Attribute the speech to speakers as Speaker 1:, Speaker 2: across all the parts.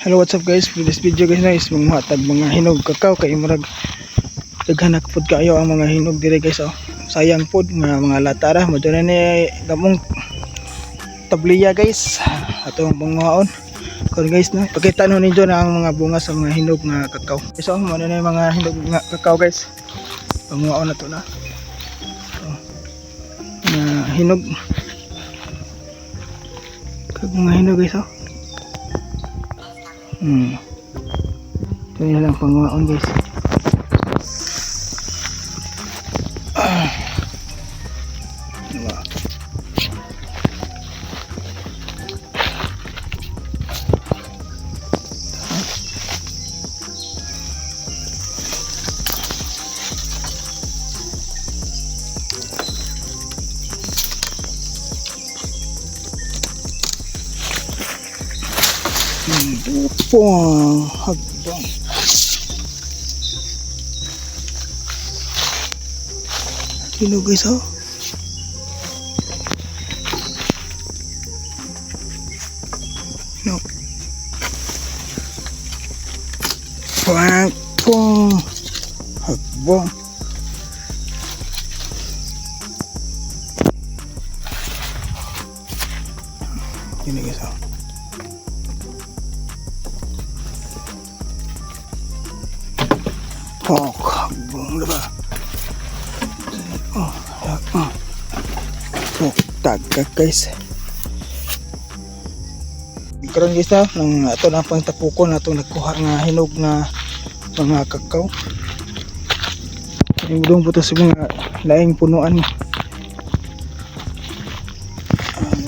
Speaker 1: Hello, what's up guys? For this video guys na is manghatag mga hinog kakao kay murag daghanak pod kayo ang mga hinog dire guys. Oh. Sayang pod mga latara mo na ni gamong tabliya guys. Atong panguhaon. Karon guys no, pakita no ninyo na ang mga bunga sa mga hinog nga kakao. So mo na yung mga hinog nga kakao guys. Panguhaon na to na. Hinog. Kag mga hinog guys oh. Ito na lang panguhaon guys. Diba? Dupong hagbang hinog guys oh. No. Dupong hagbang ini guys oh. Oh, kabong diba? Oh, tagak guys. Karon guys na nang ato na pang tapukon atong nagkuha nga hinog nga mga kakao. Imudong po to sa mga laing punuan.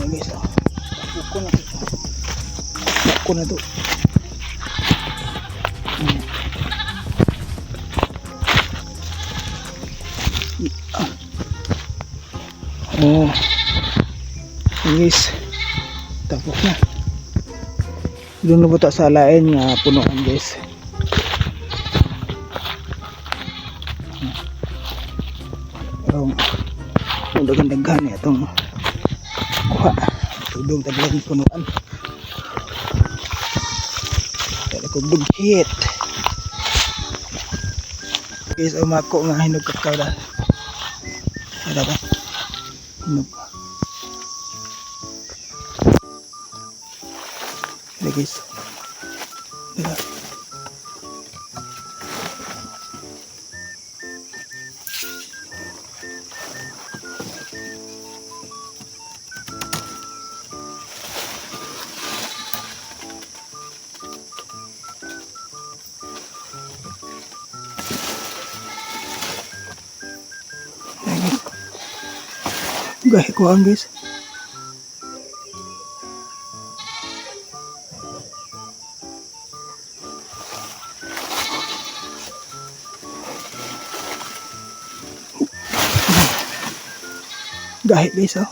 Speaker 1: Guys, tapukon na to. Tapukon na to. Oh, guys, tapok na. Doon na buta sa lain nga punuan guys. Pero dagan-dagan itong kuha. Tudong taglang punuan. Kaya ko dugkit. Guys, umako nga hinog kakao da. Ada ba? Hinog. Ini guys. Ada. Gahe ko ang guys. Gahe guys oh.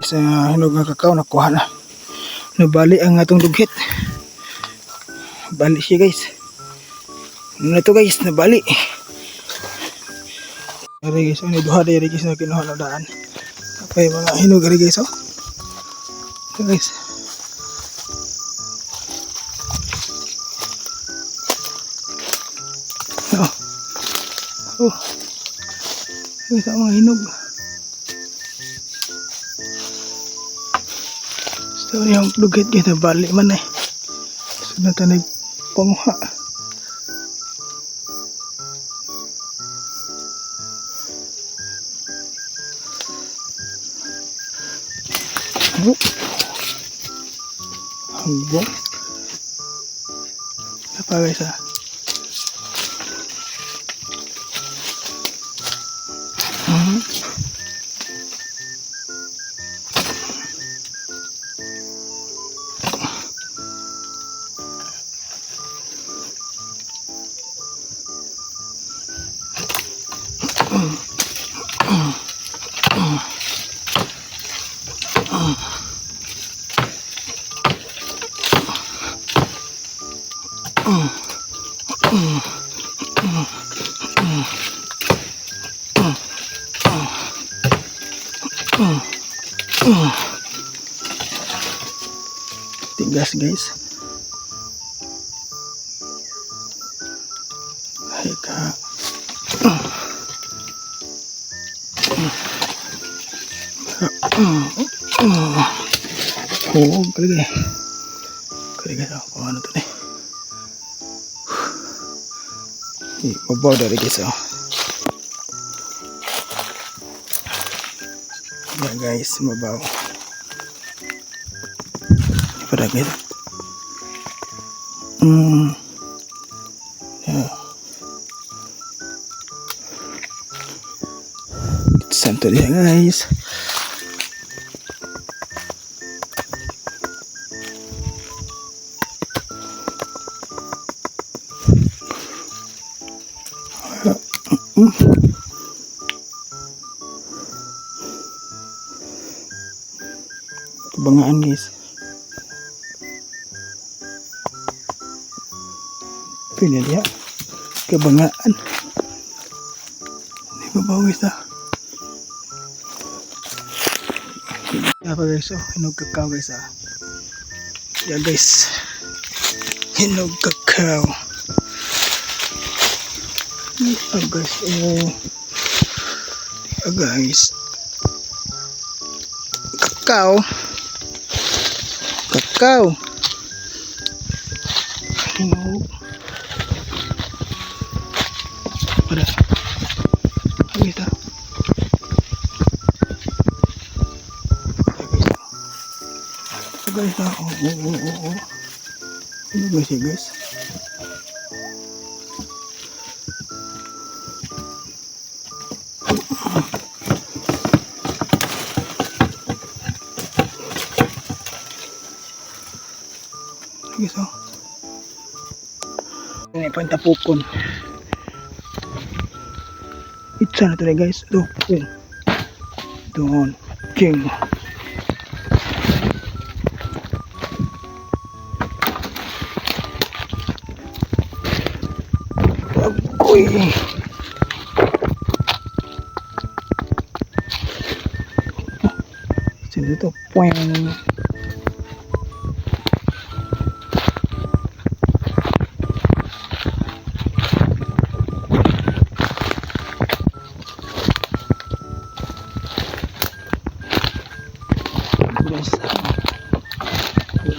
Speaker 1: Sa hinog nga kakao nakuha na. Nabali ang atong dughit. Bali siya guys. Ano na to guys, nabali. Ari guys, ini duha dari guys na kinuha na daan. Kapay mga hinog ari guys oh. Ito guys. Oh. Oh. Guys, ang mga hinog. So yung dugit guys na bali man eh. Sunod na nagpanguha. Hangbong apa guys ah. bigas guys. Ay ka. Oh, kali ako ano to nih. Mabaw dari guys oh. Ya guys, mabaw. Pada guys. Ya. Santo dia guys. Kebangaan guys. Pilih dia kebangaan. Ini babaw guys dah. Apa guys oh, hinog kakao guys ah. Ya guys. Hinog kakao. Guys oh. Ya guys. Kakao. Kakao. Hinog. Pada. Kita. Guys, oh. Ini guys ya guys. Guys oh. Ini pantapukon. Itsa na to guys. Ito. Doon. King. Agoy. Sino ito? Puweng.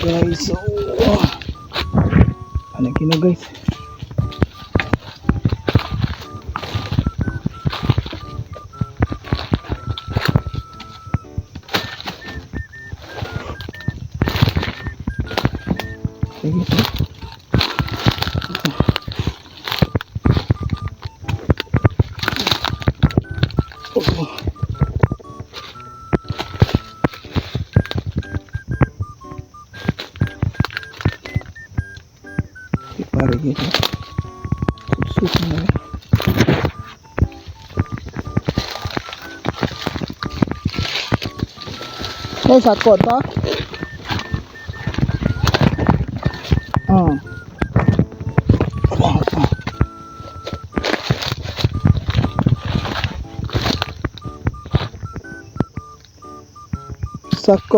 Speaker 1: Guys, oh. Ano kina guys? Sige. Oh. Pare gitu. Susuk na. May sako to?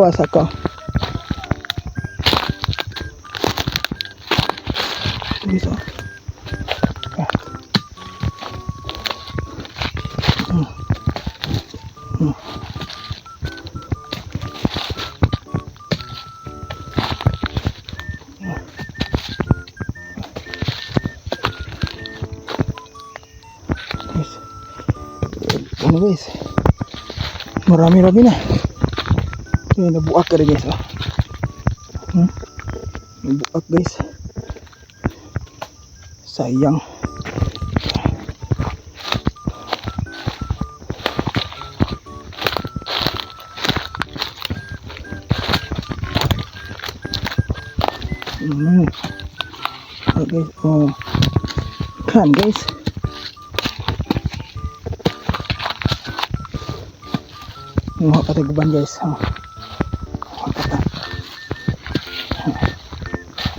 Speaker 1: Sako. Bisa. Ano guys, marami-rami na. Ini nabuak ka rin guys oh. Nabuak guys. Sayang. Oh, guys, oh. Kan guys. Muha kata guban guys. Kata.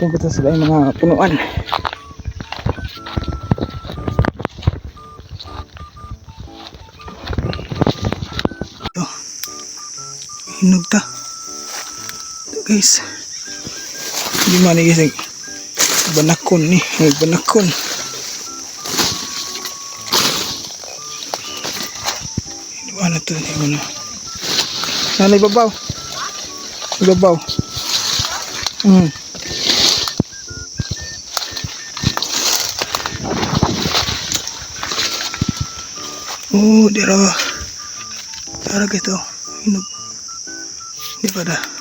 Speaker 1: Tunggu kita sebagai mga punuan. Hinog ta. Ito guys. Di mana guys banakon ni, banakon. Di mana tu ni mana? Sana ibabaw. Ibabaw. Oh, dia rawa. Tara gitu. Hinog. Di pada. Gitu.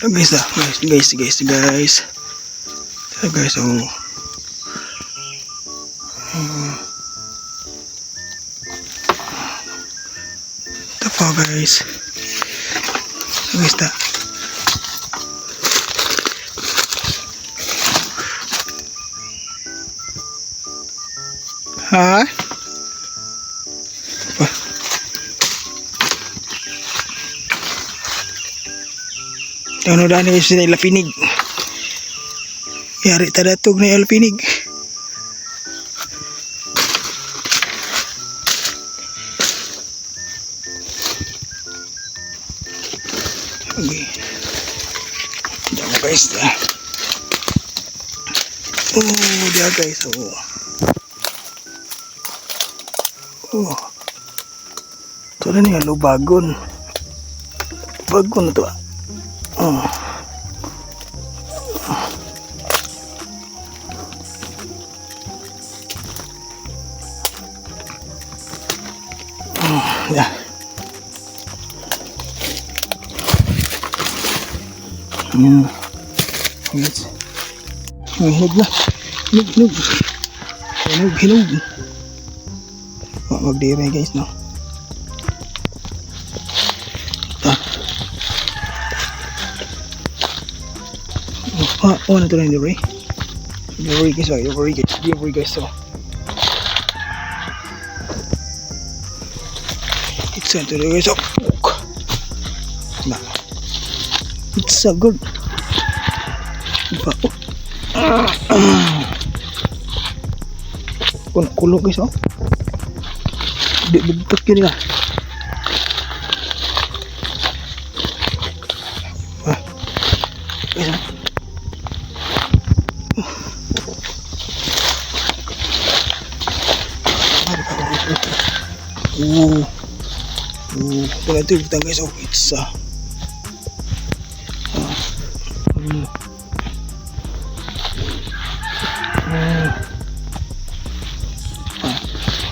Speaker 1: Guys dah, guys. Guys, oh. Tapa guys. Guys dah. Ha? Apa? Udah nih guys, ini lapinig. Yari tadatog na lapinig. Okay. Diyan guys dah. Oh, dia guys. Oh. Ito na niya, bagon. Bagon na ito. Oh. Ya. Guys. Hinog na. Hinog. Magdire guys, no. Ano to rin diri? Diri guys, so. It's a diri guys, so. Nah. It's so good. Kulo guys, oh. Di bugtot yun nila. Guys, ito na ito yung guys, oh, it's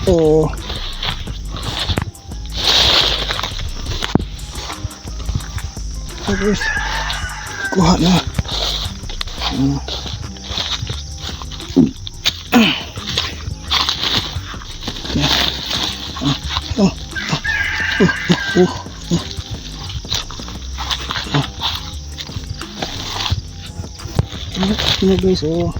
Speaker 1: oh, guys, kuha na. Ini guys, oh.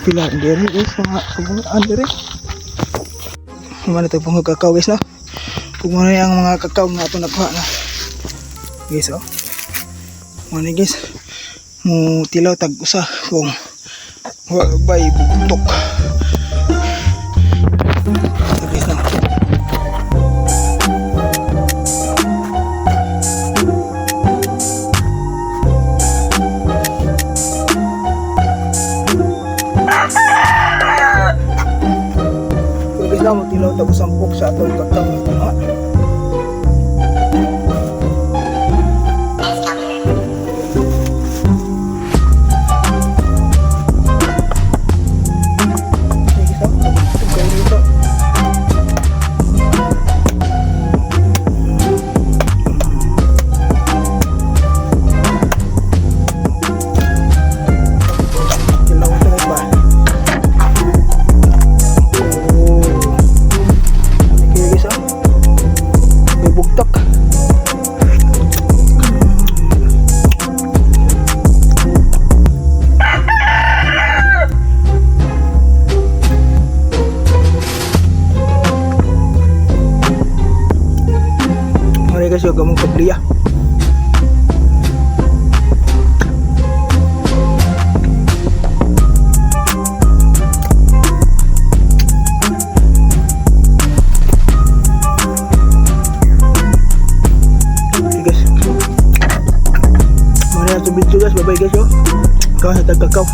Speaker 1: Pila diri guys, mga kabulaan diri. Mana tayo pong kakao guys, no? Kung ano yung mga kakao nga ito nakuha na guys, oh. Mana guys, mo tilaw tag usa kung bay bugtok guys, no? Mo tilaw tag usampok sa atong kakao ito, no? guys yung gamong kabliya. Okay guys, muna yung video guys, bye bye guys yo. Ikaw sa tagkakaw.